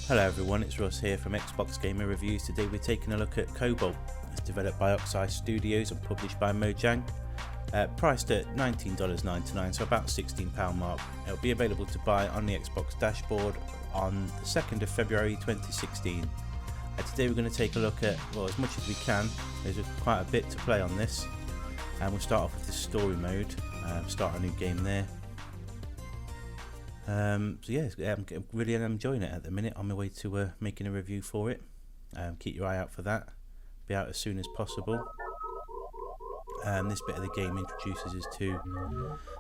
Hello everyone, it's Russ here from Xbox Gamer Reviews. Today we're taking a look at Cobalt. It's developed by Oxide Studios and published by Mojang. Priced at $19.99, so about £16 mark. It'll be available to buy on the Xbox dashboard on the 2nd of February 2016. Today we're going to take a look at, well, as much as we can. There's quite a bit to play on this. And we'll start off with the story mode, start a new game there. So yeah, I'm really enjoying it at the minute. On my way to making a review for it. Keep your eye out for that. Be out as soon as possible. This bit of the game introduces us to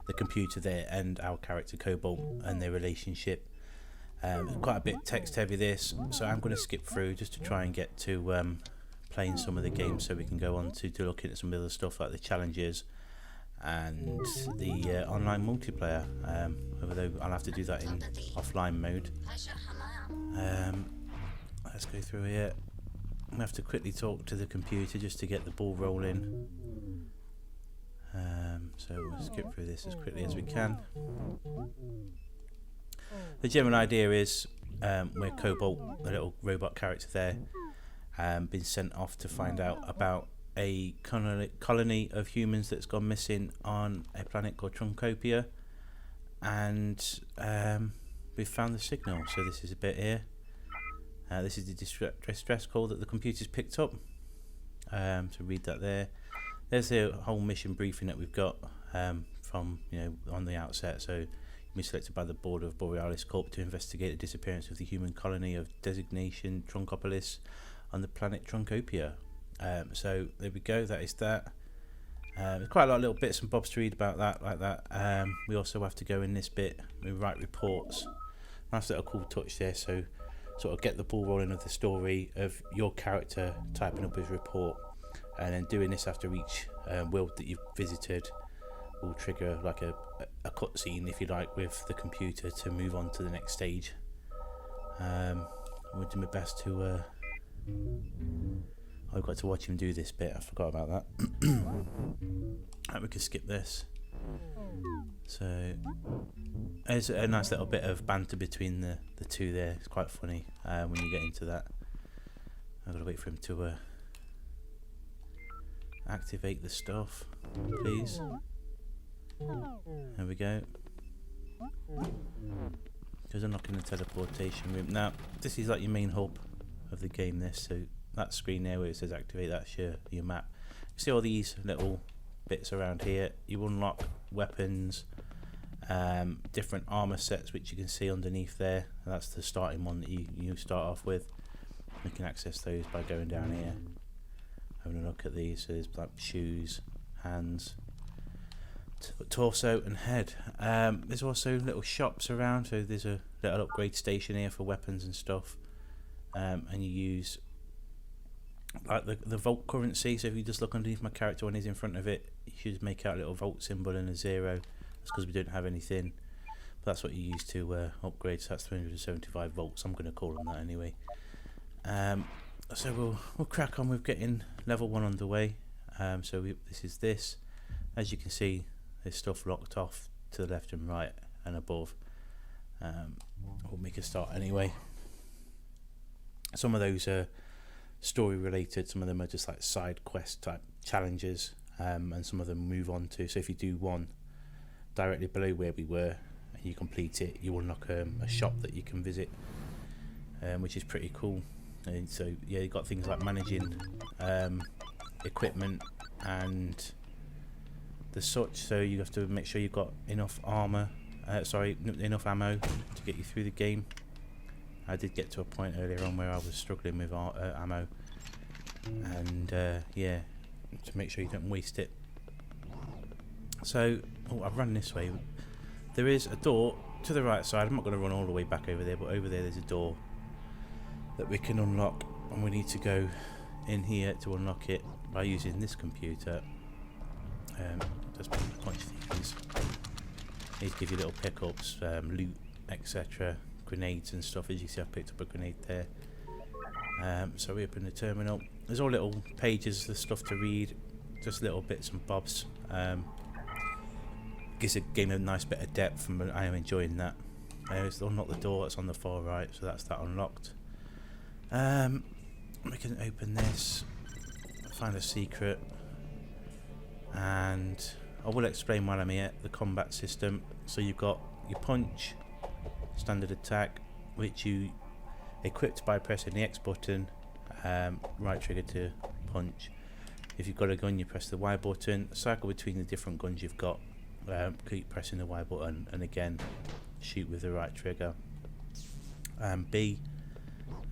the computer there and our character Cobalt and their relationship. Quite a bit text heavy this, so I'm going to skip through just to try and get to playing some of the games, so we can go on to looking at some of the other stuff like the challenges and the online multiplayer, although I'll have to do that in offline mode. Let's go through here. I have to quickly talk to the computer just to get the ball rolling. So we'll skip through this as quickly as we can. The general idea is we're Cobalt, the little robot character there, been sent off to find out about a colony of humans that's gone missing on a planet called Trunkopia, and we've found the signal. So this is a bit here. This is the distress call that the computer's picked up. So read that there. There's the whole mission briefing that we've got from on the outset. So you've been selected by the Board of Borealis Corp to investigate the disappearance of the human colony of designation Trunkopolis on the planet Trunkopia. So there we go, that is that. There's quite a lot of little bits and bobs to read about that, like that. We also have to go in this bit, we write reports. Nice little cool touch there, so sort of get the ball rolling of the story of your character typing up his report, and then doing this after each world that you've visited will trigger like a cutscene, if you like, with the computer to move on to the next stage. I'm going to do my best to I've got to watch him do this bit, I forgot about that. Right, we can skip this. So there's a nice little bit of banter between the two there. It's quite funny when you get into that. I've got to wait for him to activate the stuff, please. There we go. Goes unlocking the teleportation room. Now this is like your main hub of the game, this, so that screen there where it says activate, that's your map. You see all these little bits around here. You unlock weapons, different armor sets which you can see underneath there. That's the starting one that you start off with. You can access those by going down here, having a look at these. So there's like shoes, hands, torso and head. There's also little shops around, so there's a little upgrade station here for weapons and stuff, and you use like the Volt currency. So if you just look underneath my character when he's in front of it, you should make out a little Volt symbol and a 0. That's because we don't have anything, but that's what you use to upgrade. So that's 375 volts, I'm going to call them that anyway. So we'll crack on with getting level 1 underway. So this is this. As you can see, there's stuff locked off to the left and right and above. We'll make a start anyway. Some of those are story related, some of them are just like side quest type challenges, and some of them move on to, so if you do one directly below where we were and you complete it, you will unlock a shop that you can visit, which is pretty cool. And so yeah, you've got things like managing equipment and the such, so you have to make sure you've got enough enough ammo to get you through the game. I did get to a point earlier on where I was struggling with ammo, and yeah, to make sure you don't waste it. So I've run this way. There is a door to the right side. I'm not going to run all the way back over there, but over there's a door that we can unlock, and we need to go in here to unlock it by using this computer. Just punch these. These give you little pickups, loot, etc., grenades and stuff. As you see, I've picked up a grenade there. So we open the terminal. There's all little pages of stuff to read, just little bits and bobs. Gives a game a nice bit of depth, and I am enjoying that. It's unlock the door that's on the far right, so that's that unlocked. We can open this, find a secret, and I will explain while I'm here the combat system. So you've got your punch, standard attack, which you equipped by pressing the X button, right trigger to punch. If you've got a gun, you press the Y button, cycle between the different guns you've got, keep pressing the Y button, and again shoot with the right trigger. B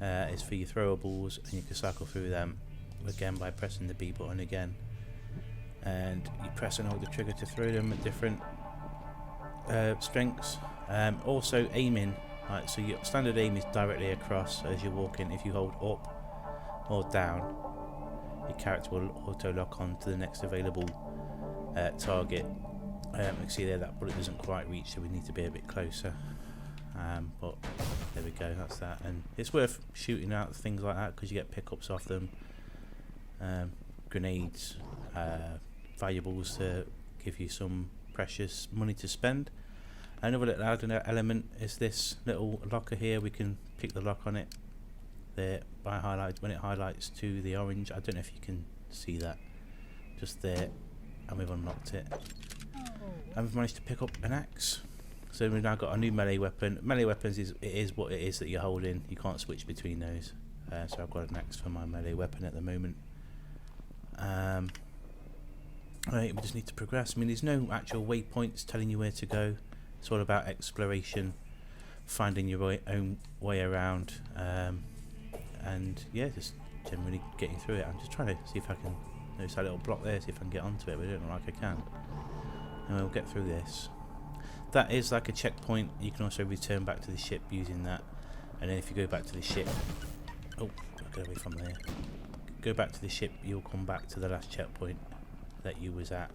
is for your throwables, and you can cycle through them again by pressing the B button again, and you press and hold the trigger to throw them at different strengths. Also aiming, right, so your standard aim is directly across as you're walking. If you hold up or down, your character will auto lock on to the next available target. You can see there that bullet doesn't quite reach, so we need to be a bit closer, but there we go, that's that. And it's worth shooting out things like that because you get pickups off them, grenades, valuables to give you some precious money to spend. Another little added element is this little locker here. We can pick the lock on it there by highlight. When it highlights to the orange, I don't know if you can see that, just there, and we've unlocked it. And we've managed to pick up an axe. So we've now got a new melee weapon. Melee weapons is what it is that you're holding. You can't switch between those. So I've got an axe for my melee weapon at the moment. Right, we just need to progress. I mean, there's no actual waypoints telling you where to go. It's all about exploration, finding your own way around, and yeah, just generally getting through it. I'm just trying to see if I can notice that little block there, see if I can get onto it, but I don't know like I can. And we'll get through this. That is like a checkpoint. You can also return back to the ship using that, and then if you go back to the ship, oh, I'll get away from there. Go back to the ship, you'll come back to the last checkpoint that you was at,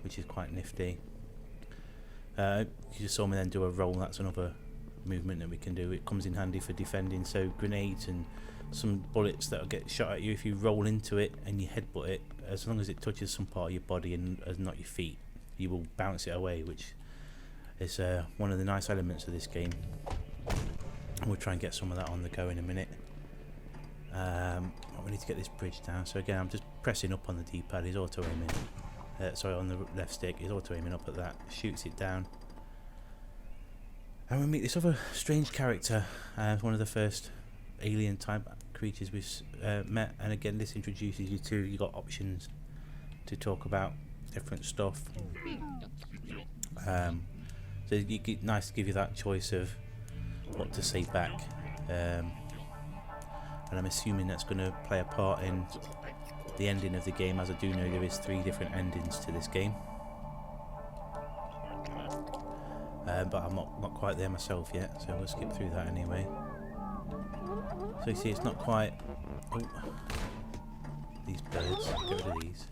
which is quite nifty. You just saw me then do a roll. That's another movement that we can do. It comes in handy for defending, so grenades and some bullets that will get shot at you, if you roll into it and you headbutt it, as long as it touches some part of your body and not your feet, you will bounce it away, which is one of the nice elements of this game. And we'll try and get some of that on the go in a minute. We need to get this bridge down, so again I'm just pressing up on the D-pad. He's auto aiming, sorry, on the left stick, he's auto aiming up at that, shoots it down. And we meet this other strange character, one of the first alien type creatures we've met, and again this introduces you to, you got options to talk about different stuff. So nice to give you that choice of what to say back, and I'm assuming that's going to play a part in the ending of the game, as I do know there is 3 different endings to this game, but I'm not quite there myself yet, so we'll skip through that anyway. So you see it's not quite, oh, these birds, get rid of these.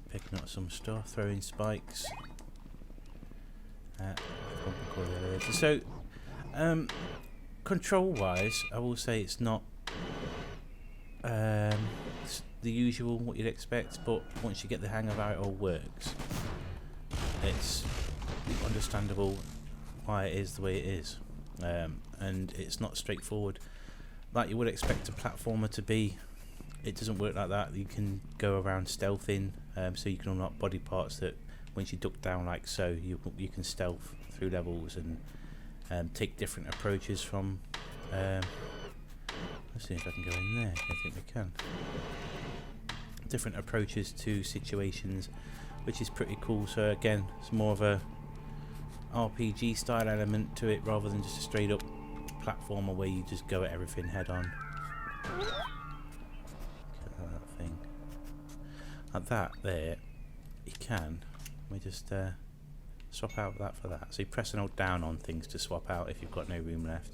Picking up some stuff, throwing spikes. So, control wise, I will say it's not it's the usual, what you'd expect, but once you get the hang of how it all works, it's understandable why it is the way it is, and it's not straightforward like you would expect a platformer to be. It doesn't work like that. You can go around stealthing, so you can unlock body parts that once you duck down like so, you can stealth through levels and take different approaches from let's see if I can go in there. I think we can. Different approaches to situations, which is pretty cool. So again, it's more of a RPG style element to it rather than just a straight up platformer where you just go at everything head on. That thing like that there, you can. Let me just swap out that for that. So you press and hold down on things to swap out if you've got no room left.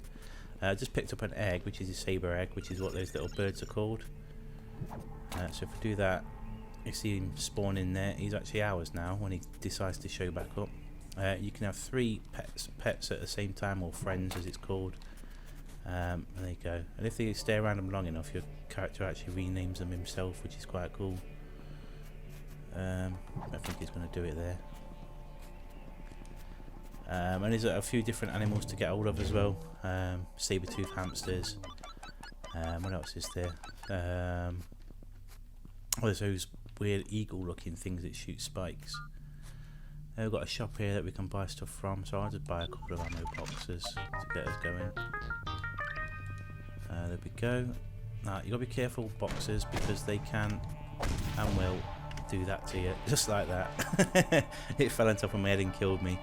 Just picked up an egg, which is a saber egg, which is what those little birds are called. So if we do that, you see him spawn in there. He's actually ours now when he decides to show back up. You can have 3 pets at the same time, or friends as it's called. And there you go. And if you stay around them long enough, your character actually renames them himself, which is quite cool. I think he's going to do it there. And there's a few different animals to get hold of as well. Saber-tooth hamsters. What else is there? There's those weird eagle-looking things that shoot spikes. We've got a shop here that we can buy stuff from, so I'll just buy a couple of ammo boxes to get us going. There we go. Now you got to be careful with boxes because they can and will do that to you, just like that. It fell on top of my head and killed me.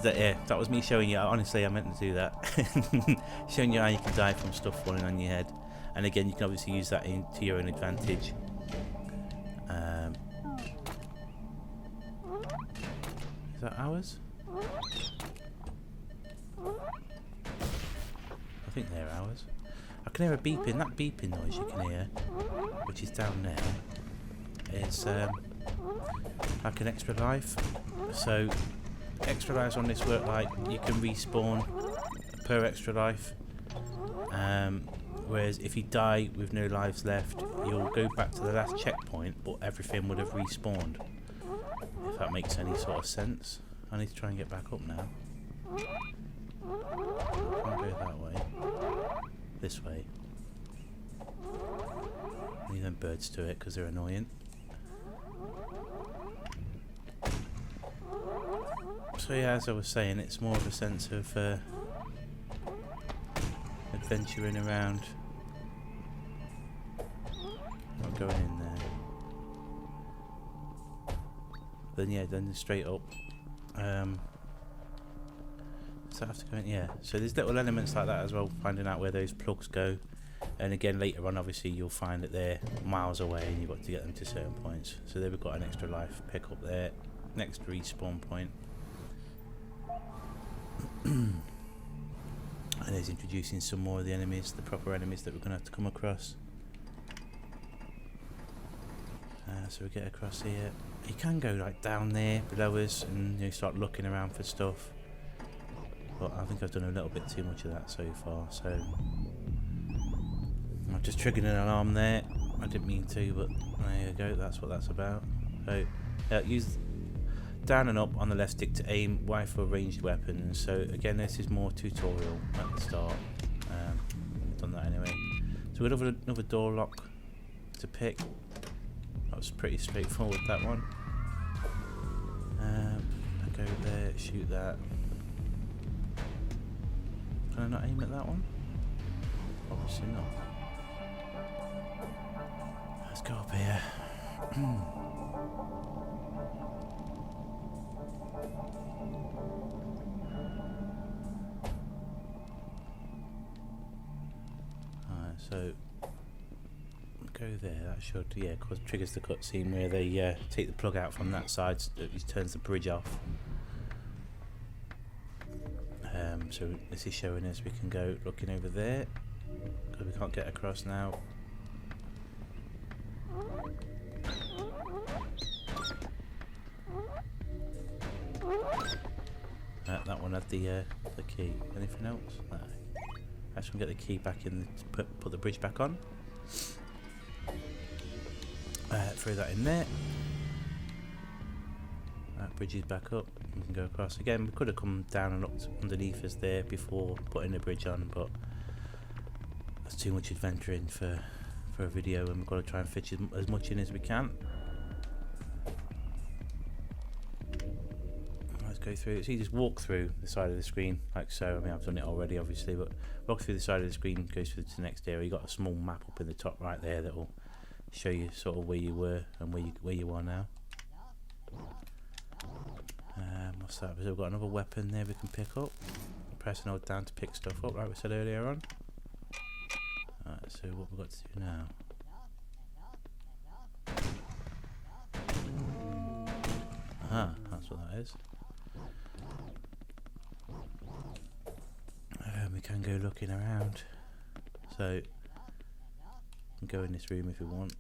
That was me showing you. Honestly, I meant to do that. Showing you how you can die from stuff falling on your head. And again, you can obviously use that to your own advantage. Is that ours? I think they're ours. I can hear a beeping. That beeping noise you can hear, which is down there, is like an extra life. So extra lives on this work like you can respawn per extra life. Whereas if you die with no lives left, you'll go back to the last checkpoint, but everything would have respawned. If that makes any sort of sense. I need to try and get back up now. I can't go that way. This way. Leave them birds to it because they're annoying. So yeah, as I was saying, it's more of a sense of adventuring around. Not going in there. Then yeah, then straight up. So I have to go in, yeah. So there's little elements like that as well, finding out where those plugs go. And again, later on, obviously, you'll find that they're miles away and you've got to get them to certain points. So there we've got an extra life pick up there. Next respawn point. And it's introducing some more of the enemies, the proper enemies that we're going to have to come across. So we get across here. You can go like down there below us and you start looking around for stuff. But I think I've done a little bit too much of that so far. So I've just triggered an alarm there. I didn't mean to, but there you go. That's what that's about. So use down and up on the left stick to aim, Y for ranged weapons. So again, this is more tutorial at the start. I've done that anyway. So we've got another door lock to pick. That was pretty straightforward, that one. I go there, shoot that. Can I not aim at that one? Obviously not. Let's go up here. Alright, so go there. That should, yeah, cause triggers the cutscene where they take the plug out from that side, so it turns the bridge off. So this is showing us we can go looking over there, because we can't get across now. That one had the key. Anything else? No. I just want to get the key back in, put the bridge back on. Throw that in there. That bridge is back up. We can go across again. We could have come down and looked underneath us there before putting the bridge on, but that's too much adventuring for a video, and we've got to try and fit as much in as we can. Let's go through. So you just walk through the side of the screen like so. I mean, I've done it already, obviously, but walk through the side of the screen, goes through to the next area. You've got a small map up in the top right there that will show you sort of where you were and where you are now. What's that? We've got another weapon there we can pick up. Press and hold down to pick stuff up, like we said earlier on. Alright, so what we've got to do now? Aha, that's what that is. We can go looking around. So, we can go in this room if we want.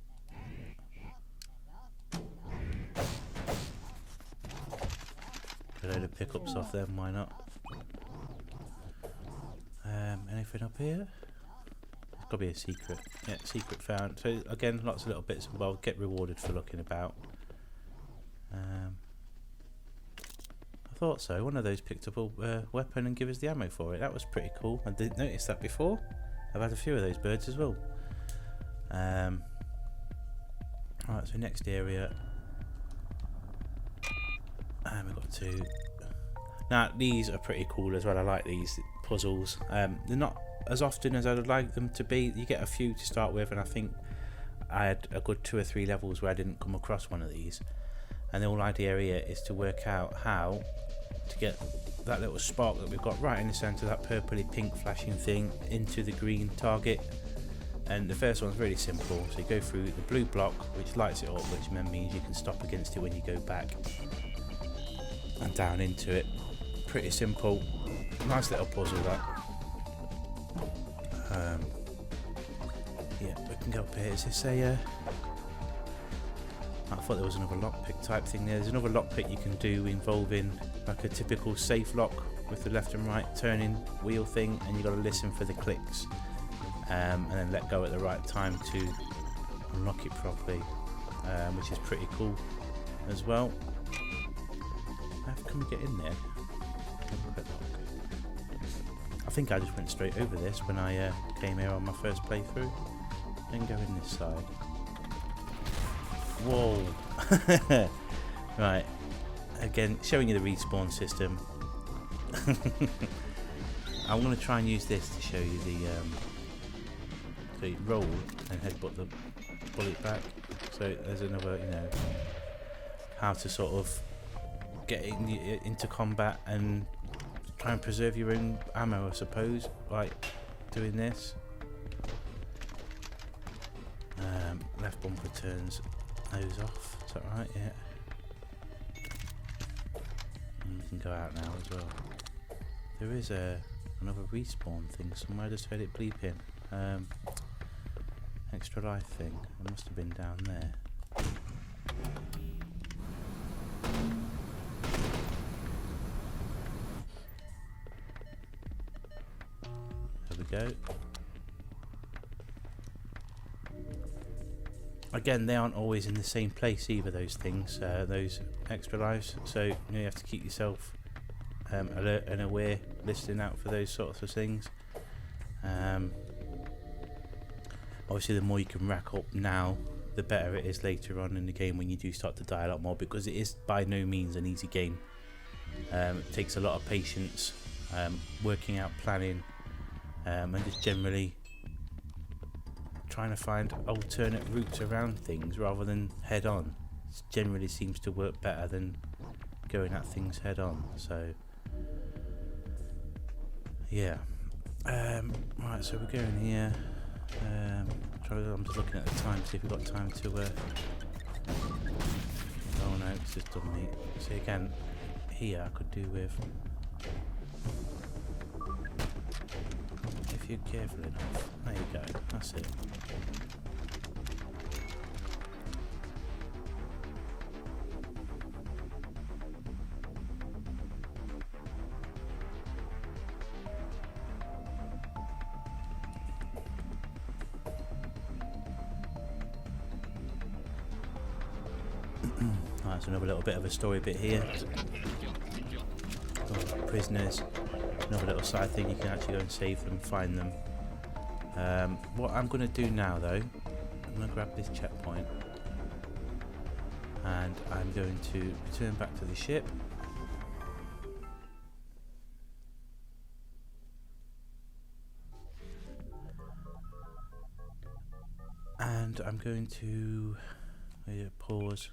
A load of pickups off them, why not? anything up here? There's got to be a secret. Yeah, secret found. So again, lots of little bits involved. Get rewarded for looking about. I thought so. One of those picked up a weapon and give us the ammo for it. That was pretty cool. I didn't notice that before. I've had a few of those birds as well. Alright, so next area. And we've got two. Now, these are pretty cool as well. I like these puzzles. They're not as often as I'd like them to be. You get a few to start with, and I think I had a good 2 or 3 levels where I didn't come across one of these. And the whole idea here is to work out how to get that little spark that we've got right in the centre, that purpley pink flashing thing, into the green target. And the first one's really simple. So you go through the blue block, which lights it up, which then means you can stop against it when you go back and down into it. Pretty simple, nice little puzzle that. Yeah, we can go up here. Is this a I thought there was another lockpick type thing there. There's another lockpick you can do involving like a typical safe lock with the left and right turning wheel thing, and you've got to listen for the clicks and then let go at the right time to unlock it properly, which is pretty cool as well. How can we get in there? I think I just went straight over this when I came here on my first playthrough. Then go in this side. Whoa! Right, again showing you the respawn system. I'm going to try and use this to show you the so you roll and headbutt the bullet back. So there's another, you know, how to sort of get into combat and try and preserve your own ammo, I suppose, like doing this. Left bumper turns those off, is that right? Yeah. And we can go out now as well. There is another respawn thing somewhere, I just heard it bleeping. Extra life thing, it must have been down there. There we go. Again, they aren't always in the same place either, those things, those extra lives, so you have to keep yourself alert and aware, listening out for those sorts of things. Obviously the more you can rack up now, the better it is later on in the game when you do start to die a lot more, because it is by no means an easy game. It takes a lot of patience, working out planning, and just generally trying to find alternate routes around things rather than head on. It generally seems to work better than going at things head on. So yeah, right, so we're going here. I'm just looking at the time to see if we've got time to oh no, it's just done me. So again, here I could do with, if you're careful enough. There you go, that's it. That's another little bit of a story bit here. Prisoners. Another little side thing, you can actually go and save them, find them. What I'm going to do now though, I'm going to grab this checkpoint and I'm going to return back to the ship. And I'm going to pause.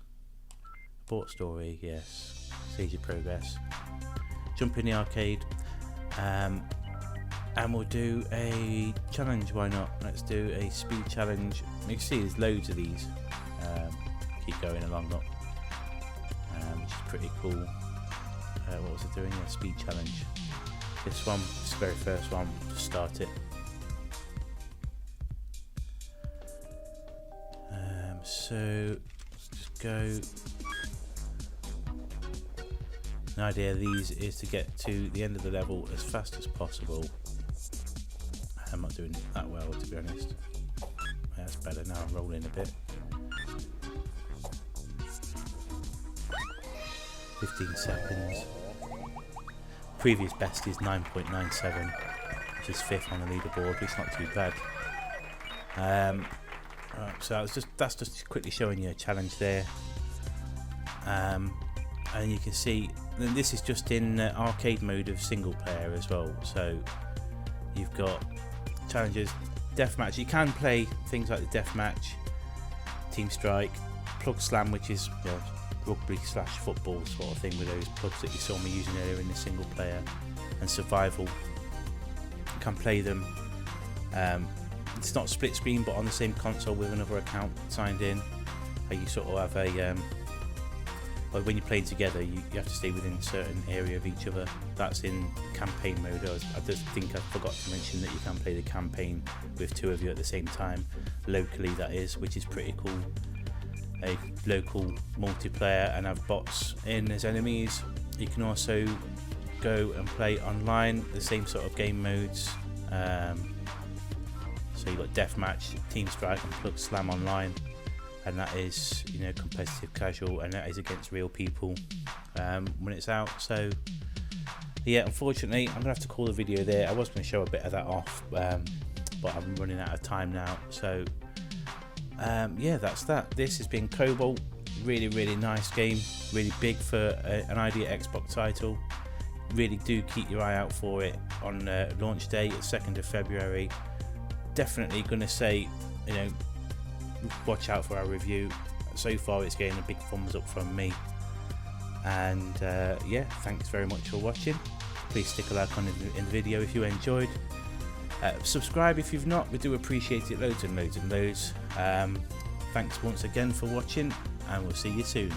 Abort story, yes. Stage of progress. Jump in the arcade. And we'll do a challenge, why not? Let's do a speed challenge. You can see there's loads of these. Keep going along, look. Which is pretty cool. What was I doing? A speed challenge. This one, this very first one, to start it. So let's just go. The idea of these is to get to the end of the level as fast as possible. doing that well, to be honest. That's better now. I'm rolling a bit. 15 seconds. Previous best is 9.97, which is 5th on the leaderboard. It's not too bad. Right, so that's just quickly showing you a challenge there. And you can see, and this is just in arcade mode of single player as well. So you've got challenges, deathmatch. You can play things like the deathmatch, team strike, plug slam, which is rugby/football sort of thing with those plugs that you saw me using earlier in the single player, and survival. You can play them. It's not split screen, but on the same console with another account signed in. You sort of have a well, when you're playing together, you have to stay within a certain area of each other. That's in campaign mode. I just think I forgot to mention that you can play the campaign with 2 of you at the same time, locally that is, which is pretty cool. A local multiplayer and have bots in as enemies. You can also go and play online, the same sort of game modes. So you've got deathmatch, team strike, and plug slam online. And that is, you know, competitive casual, and that is against real people when it's out. So yeah, unfortunately I'm gonna have to call the video there. I was going to show a bit of that off, but I'm running out of time now. So yeah, that's that. This has been Cobalt. Really nice game, really big for an Idea Xbox title. Really do keep your eye out for it on launch day, 2nd of February. Definitely gonna say, you know, watch out for our review. So far it's getting a big thumbs up from me, and yeah, thanks very much for watching. Please stick a like on in the video if you enjoyed. Subscribe if you've not, we do appreciate it loads and loads and loads. Thanks once again for watching, and we'll see you soon.